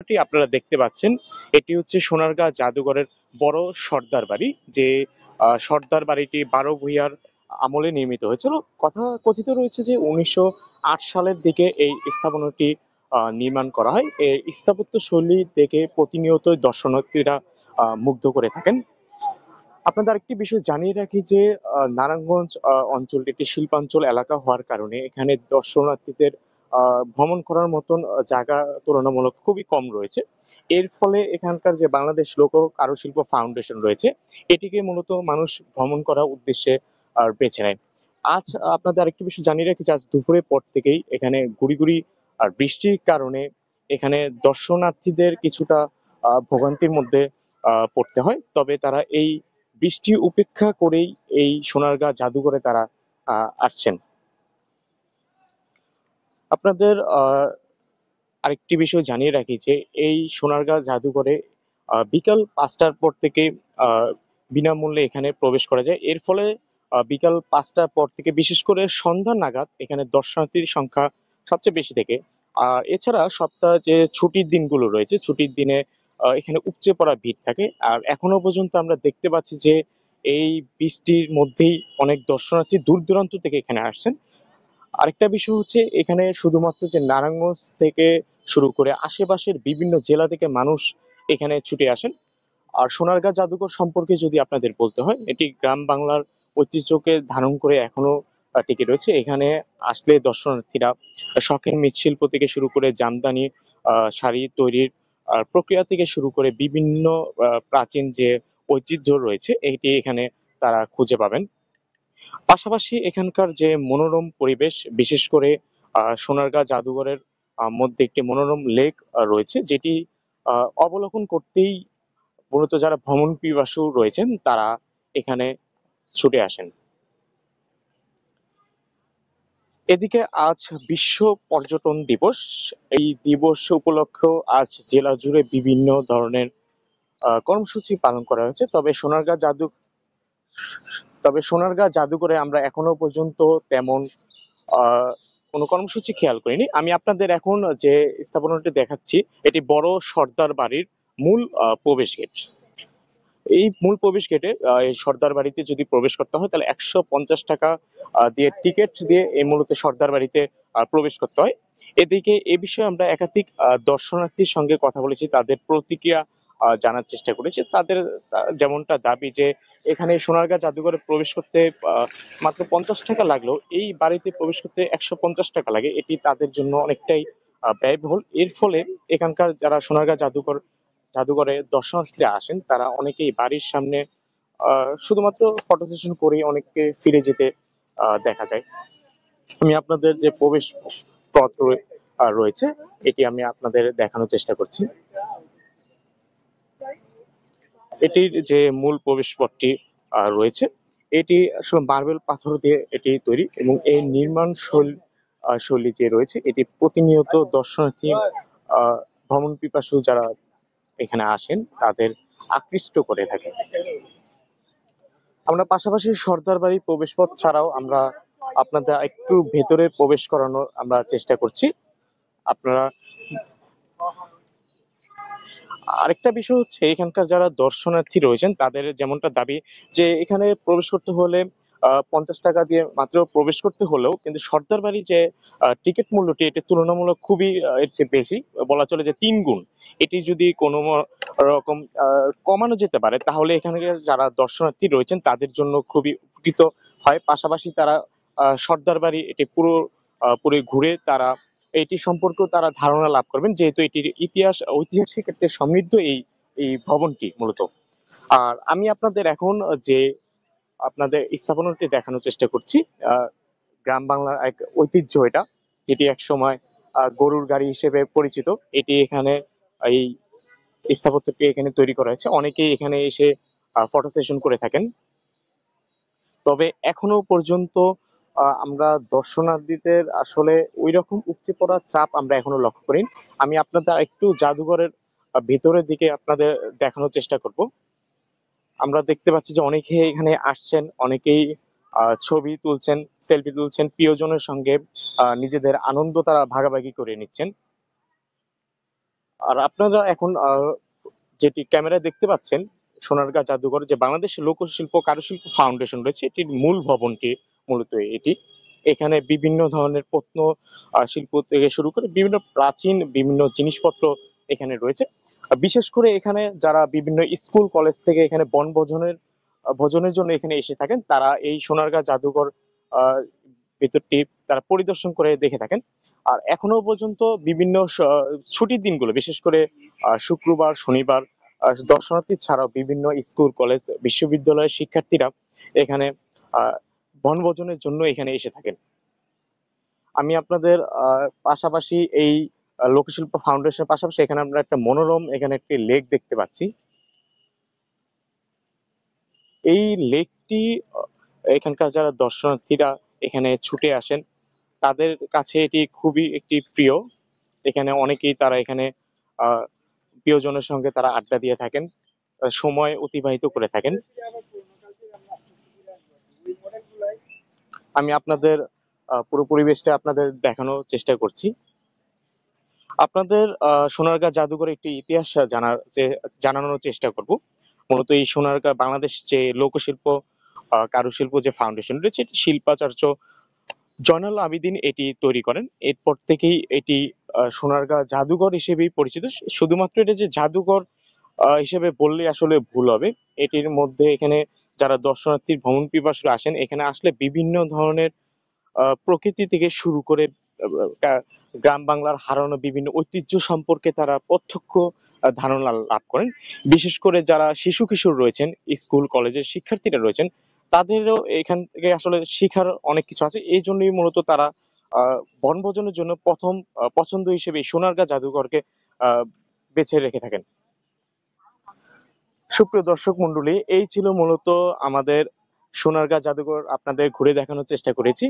চিত্রটি আপনারা দেখতে পাচ্ছেন, এটি হচ্ছে সোনারগাঁ জাদুঘরের বড় সর্দার বাড়ি। যে সর্দার বাড়িটি ১২ ভূঁইয়ার আমলে নির্মিত হয়েছিল। কথা কথিত রয়েছে যে ১৯০৮ সালের দিকে এই স্থাপনাটি নির্মাণ করা হয়। এই স্থাপত্য শৈলী দেখে প্রতিনিয়তই দর্শনার্থীরা মুগ্ধ করে থাকেন। আপনাদের আরেকটি বিষয় জানিয়ে রাখি যে নারায়ণগঞ্জ অঞ্চলটি একটি শিল্পাঞ্চল এলাকা হওয়ার কারণে এখানে দর্শনার্থীদের ভ্রমণ করার মতন জায়গা তুলনামূলক খুবই কম রয়েছে। এর ফলে এখানকার যে বাংলাদেশ লোক কারুশিল্প ফাউন্ডেশন রয়েছে, এটিকে মূলত মানুষ ভ্রমণ করার উদ্দেশ্যে বেছে নেয়। আজ আপনাদের আরেকটি বিষয় জানিয়ে রাখি যে আজ দুপুরের পর থেকেই এখানে গুড়ি গুড়ি আর বৃষ্টির কারণে এখানে দর্শনার্থীদের কিছুটা ভোগান্তির মধ্যে পড়তে হয়। তবে তারা এই বৃষ্টি উপেক্ষা করেই এই সোনারগাঁ জাদুঘরে তারা আসছেন। আপনাদের আরেকটি বিষয় জানিয়ে রাখি যে এই সোনারগাঁ জাদুঘরে বিকাল ৫টার পর থেকে আহ, বিনামূল্যে এখানে প্রবেশ করা যায়। এর ফলে বিকাল ৫টার পর থেকে বিশেষ করে সন্ধ্যা নাগাদ এখানে দর্শনার্থীর সংখ্যা সবচেয়ে বেশি থাকে। আর এছাড়া সপ্তাহে যে ছুটির দিনগুলো রয়েছে, ছুটির দিনে এখানে উপচে পড়া ভিড় থাকে। আর এখনো পর্যন্ত আমরা দেখতে পাচ্ছি যে এই বৃষ্টির মধ্যেই অনেক দর্শনার্থী দূর দূরান্ত থেকে এখানে আসছেন। আরেকটা বিষয় হচ্ছে এখানে শুধুমাত্র যে নারায়ণগঞ্জ থেকে শুরু করে আশেপাশের বিভিন্ন জেলা থেকে মানুষ এখানে ছুটে আসেন। আর সোনারগাঁ জাদুঘর সম্পর্কে যদি আপনাদের বলতে হয়, এটি গ্রাম বাংলার ঐতিহ্যকে ধারণ করে এখনো টিকে রয়েছে। এখানে আসলে দর্শনার্থীরা শখের মৃৎশিল্প থেকে শুরু করে জামদানি শাড়ি তৈরির প্রক্রিয়া থেকে শুরু করে বিভিন্ন প্রাচীন যে ঐতিহ্য রয়েছে এটি এখানে তারা খুঁজে পাবেন। পাশাপাশি এখানকার যে মনোরম পরিবেশ, বিশেষ করে সোনারগাঁ জাদুঘরের মধ্যে একটি মনোরম লেক রয়েছে, যেটি অবলোকন করতেই মূলত যারা ভ্রমণ পিপাসু রয়েছেন তারা এখানে ছুটে আসেন। এদিকে আজ বিশ্ব পর্যটন দিবস। এই দিবস উপলক্ষেও আজ জেলা জুড়ে বিভিন্ন ধরনের কর্মসূচি পালন করা হয়েছে। তবে সোনারগাঁ জাদুঘরে আমরা এখনো পর্যন্ত তেমন আহ কোনো কর্মসূচি খেয়াল করিনি। আমি আপনাদের এখন যে স্থাপনাটি দেখাচ্ছি, এটি বড় সর্দার বাড়ির মূল প্রবেশ গেট। এই মূল প্রবেশ গেটে এই সর্দার বাড়িতে যদি প্রবেশ করতে হয় তাহলে ১৫০ টাকা দিয়ে টিকিট দিয়ে এই মূলত সর্দার বাড়িতে প্রবেশ করতে হয়। এদিকে এ বিষয়ে আমরা একাধিক দর্শনার্থীর সঙ্গে কথা বলেছি, তাদের প্রতিক্রিয়া জানার চেষ্টা করেছি। তাদের যেমনটা দাবি যে এখানে সোনারগাঁ জাদুঘরে প্রবেশ করতে মাত্র ৫০ টাকা লাগলেও এই বাড়িতে প্রবেশ করতে ১৫০ টাকা লাগে। এটি তাদের জন্য অনেকটাই ব্যয়বহুল। এর ফলে এখানকার যারা সোনারগাঁ জাদুঘরে দর্শনার্থীরা আসেন তারা অনেকেই বাড়ির সামনে শুধুমাত্র ফটো সেশন করেই অনেককে ফিরে যেতে দেখা যায়। আমি আপনাদের যে প্রবেশ পথ রয়েছে এটি আমি আপনাদের দেখানোর চেষ্টা করছি। এটির যে মূল প্রবেশ পথটি রয়েছে এটি আসলে মার্বেল পাথর দিয়ে এটি তৈরি, এবং এই নির্মাণ শৈলী যে রয়েছে এটি প্রতিনিয়ত দর্শনার্থী আহ ভ্রমণ পিপাসু যারা এখানে আসেন তাদের আকৃষ্ট করে থাকে। আমরা পাশাপাশি সর্দার বাড়ি প্রবেশপথ ছাড়াও আমরা আপনাদের একটু ভেতরে প্রবেশ করানোর আমরা চেষ্টা করছি। আপনারা আরেকটা বিষয় হচ্ছে এখানকার যারা দর্শনার্থী রয়েছেন তাদের যেমনটা দাবি যে এখানে প্রবেশ করতে হলে ৫০ টাকা দিয়ে মাত্র প্রবেশ করতে হলেও কিন্তু সর্দার বাড়ি যে টিকিট মূল্যটি এটি তুলনামূলক খুবই এর চেয়ে বেশি, বলা চলে যে ৩ গুণ। এটি যদি কোনো রকম কমানো যেতে পারে তাহলে এখানে যারা দর্শনার্থী রয়েছেন তাদের জন্য খুবই উপকৃত হয়। পাশাপাশি তারা সর্দার বাড়ি এটি পুরো ঘুরে তারা এটি সম্পর্কেও তারা ধারণা লাভ করবেন, যেহেতু এটির ইতিহাস ঐতিহাসিক ক্ষেত্রে সমৃদ্ধ এই এই ভবনটি মূলত। আর আমি আপনাদের এখন যে আপনাদের স্থাপনাটি দেখানোর চেষ্টা করছি, আহ গ্রাম বাংলার এক ঐতিহ্য এটা, যেটি এক সময় গরুর গাড়ি হিসেবে পরিচিত। এটি এখানে এই স্থাপত্যটি এখানে তৈরি করা হয়েছে, অনেকেই এখানে এসে ফটো সেশন করে থাকেন। তবে এখনো পর্যন্ত আমরা দর্শনার্থীদের আসলে ওই রকম উপচে পড়ার চাপ আমরা এখনো লক্ষ্য করি। আমি আপনাদের একটু জাদুঘরের ভিতরের দিকে আপনাদের দেখানোর চেষ্টা করব। আমরা দেখতে পাচ্ছি যে অনেকে এখানে আসছেন, অনেকেই ছবি তুলছেন, সেলফি তুলছেন, প্রিয়জনের সঙ্গে নিজেদের আনন্দ তারা ভাগাভাগি করে নিচ্ছেন। আর আপনারা এখন যেটি ক্যামেরায় দেখতে পাচ্ছেন, সোনারগাঁ জাদুঘর যে বাংলাদেশ লোকশিল্প কারুশিল্প ফাউন্ডেশন রয়েছে, এটির মূল ভবনটি মূলত এটি। এখানে বিভিন্ন ধরনের প্রত্ন শিল্প থেকে শুরু করে বিভিন্ন প্রাচীন বিভিন্ন জিনিসপত্র এখানে রয়েছে। বিশেষ করে এখানে যারা বিভিন্ন স্কুল কলেজ থেকে এখানে ভোজনের জন্য এখানে এসে থাকেন, তারা এই সোনারগাঁ জাদুঘর আহ ভিতরটি তারা পরিদর্শন করে দেখে থাকেন। আর এখনো পর্যন্ত বিভিন্ন ছুটির দিনগুলো, বিশেষ করে শুক্রবার শনিবার দর্শনার্থী ছাড়াও বিভিন্ন স্কুল কলেজ বিশ্ববিদ্যালয়ের শিক্ষার্থীরা এখানে আহ বনভোজনের জন্য এখানে এসে থাকেন। আমি আপনাদের পাশাপাশি এই লোকশিল্প ফাউন্ডেশনের পাশাপাশি এখানে আমরা একটা মনোরম এখানে একটি লেক দেখতে পাচ্ছি। এই লেকটি এখানকার যারা দর্শনার্থীরা এখানে ছুটে আসেন, তাদের কাছে এটি খুবই একটি প্রিয়। এখানে অনেকেই তারা এখানে আহ প্রিয়জনের সঙ্গে তারা আড্ডা দিয়ে থাকেন, সময় অতিবাহিত করে থাকেন। আমি আপনাদের পুরো পরিবেশটা আপনাদের দেখানোর চেষ্টা করছি। আপনাদের সোনারগাঁ জাদুঘরের একটি ইতিহাস জানানোর চেষ্টা করব। মূলত এই সোনারগাঁ বাংলাদেশ যে লোকশিল্প কারুশিল্প যে ফাউন্ডেশন রয়েছে, এটি শিল্পাচার্য জয়নাল আবেদিন এটি তৈরি করেন। এরপর থেকেই এটি সোনারগাঁ জাদুঘর হিসেবেই পরিচিত। শুধুমাত্র এটা যে জাদুঘর হিসেবে বললে আসলে ভুল হবে। এটির মধ্যে এখানে যারা দর্শনার্থী ভ্রমণ পিপাসু আসেন, এখানে আসলে বিভিন্ন ধরনের প্রকৃতি থেকে শুরু করে গ্রাম বাংলার হারানো বিভিন্ন ঐতিহ্য সম্পর্কে তারা প্রত্যক্ষ ধারণা লাভ করেন। বিশেষ করে যারা শিশু কিশোর রয়েছেন, স্কুল কলেজের শিক্ষার্থীরা রয়েছেন, তাদেরও এখান থেকে আসলে শেখার অনেক কিছু আছে। এই জন্যই মূলত তারা বনভোজনের জন্য প্রথম পছন্দ হিসেবে এই সোনারগাঁ জাদুঘরকে আহ বেছে রেখে থাকেন। সুপ্রিয় দর্শক মন্ডলী, এই ছিল মূলত আমাদের সোনারগাঁ জাদুঘর আপনাদের ঘুরে দেখানোর চেষ্টা করেছি।